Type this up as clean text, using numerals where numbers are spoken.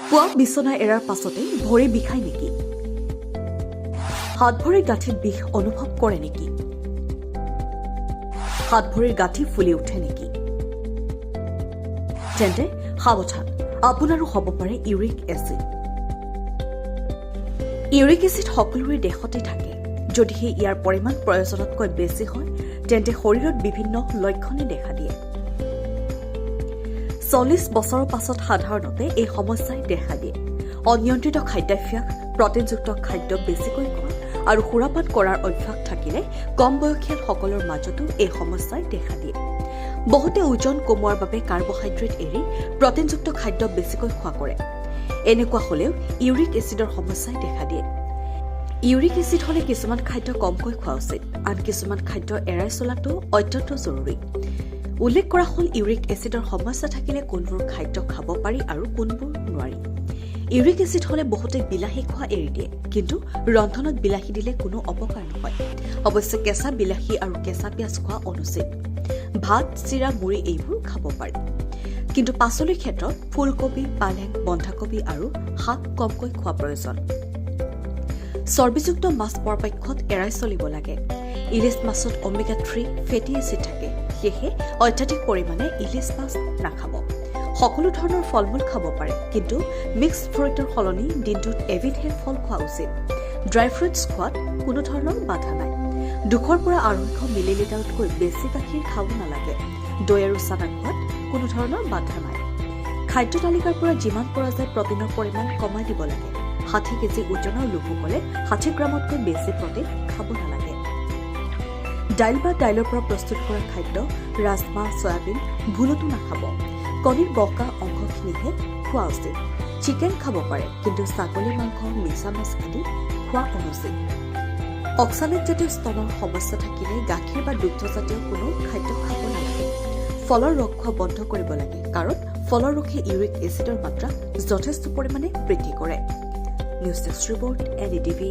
পুৱা বিচনা এৰাৰ পাছতে ভৰি বিষায় নেকি? হাত ভৰিৰ গাঁঠিত বিষ অনুভৱ কৰে নেকি? হাত ভৰিৰ গাঁঠি ফুলি উঠে নেকি? তেন্তে সাৱধান, আপোনাৰো হ'ব পাৰে ইউৰিক এচিড। ইউৰিক এচিড সকলোৰে দেহতে থাকে। যদিহে ইয়াৰ পৰিমাণ প্ৰয়োজনতকৈ বেছি হয় তেন্তে শৰীৰত বিভিন্ন লক্ষণে দেখা দিয়ে। 40 বছৰৰ পাছত সাধাৰণতে এই সমস্যাই দেখা দিয়ে। অনিয়ন্ত্ৰিত খাদ্যাভ্যাস, প্ৰটিনযুক্ত খাদ্য বেছিকৈ খোৱা আৰু সুৰাপান কৰাৰ অভ্যাস থাকিলে কম বয়সীয়ালসকলৰ মাজতো এই সমস্যাই দেখা দিয়ে। বহুতে ওজন কমোৱাৰ বাবে কাৰ্বহাইড্ৰেট এৰি প্ৰটিনযুক্ত খাদ্য বেছিকৈ খোৱা কৰে। এনেকুৱা হলেও ইউৰিক এচিডৰ সমস্যাই দেখা দিয়ে। ইউৰিক এচিড হলে কিছুমান খাদ্য কমকৈ খোৱা উচিত, আন কিছুমান খাদ্য এৰাই চলাটো অত্যন্ত জৰুৰী। উল্লেখ কৰা হল ইউৰিক এচিডৰ সমস্যা থাকিলে কোনবোৰ খাদ্য খাব পাৰি আৰু কোনবোৰ নোৱাৰি। ইউৰিক এচিড হলে বহুতে বিলাহী খোৱা এৰি দিয়ে, কিন্তু ৰন্ধনত বিলাহী দিলে কোনো অপকাৰ নহয়। অৱশ্যে কেঁচা বিলাহী আৰু কেঁচা পিঁয়াজ খোৱা অনুচিত। ভাত, চিৰা, মুড়ি এইবোৰ খাব পাৰি। কিন্তু পাচলিৰ ক্ষেত্ৰত ফুলকবি, পালেং, বন্ধাকবি আৰু শাক কমকৈ খোৱা প্ৰয়োজন। চৰ্বিযুক্ত মাছ পৰাপক্ষত এৰাই চলিব লাগে। ইলিছ মাছত অমেগা 3 ফেটি এচিড থাকে, সেয়েহে অত্যাধিক পৰিমাণে ইলিছ মাছ নাখাব। সকলো ধৰণৰ ফল মূল খাব পাৰে, কিন্তু মিক্সড ফ্ৰুইটৰ সলনি দিনটোত এবিধহে ফল খোৱা উচিত। ড্ৰাই ফ্ৰুইটছ খোৱাত কোনো ধৰণৰ বাধা নাই। 200 পৰা 250 মিলিলিটাৰতকৈ বেছি গাখীৰ খাব নালাগে। দৈ আৰু চানা খোৱাত কোনো ধৰণৰ বাধা নাই। খাদ্য তালিকাৰ পৰা যিমান পৰা যায় প্ৰটিনৰ পৰিমাণ কমাই দিব লাগে। 60 কেজি ওজনৰ লোকসকলে 60 গ্ৰামতকৈ বেছি প্ৰটিন খাব নালাগে। দাইল বা দাইলৰ পৰা প্ৰস্তুত কৰা খাদ্য, ৰাজমাহ, চয়াবিন ভুলতো নাখাব। কণীৰ বগা অংশখিনিহে খোৱা উচিত। চিকেন খাব পাৰে, কিন্তু ছাগলী মাংস, মিছা মাছ আদি খোৱা অনুচিত। অক্সালেটজাতীয় স্তনৰ সমস্যা থাকিলে গাখীৰ বা দুগ্ধজাতীয় কোনো খাদ্য খাব নালাগে। ফলৰ ৰস খোৱা বন্ধ কৰিব লাগে, কাৰণ ফলৰ ৰসে ইউৰিক এচিডৰ মাত্ৰা যথেষ্ট পৰিমাণে বৃদ্ধি কৰে। News desk report, NDTV।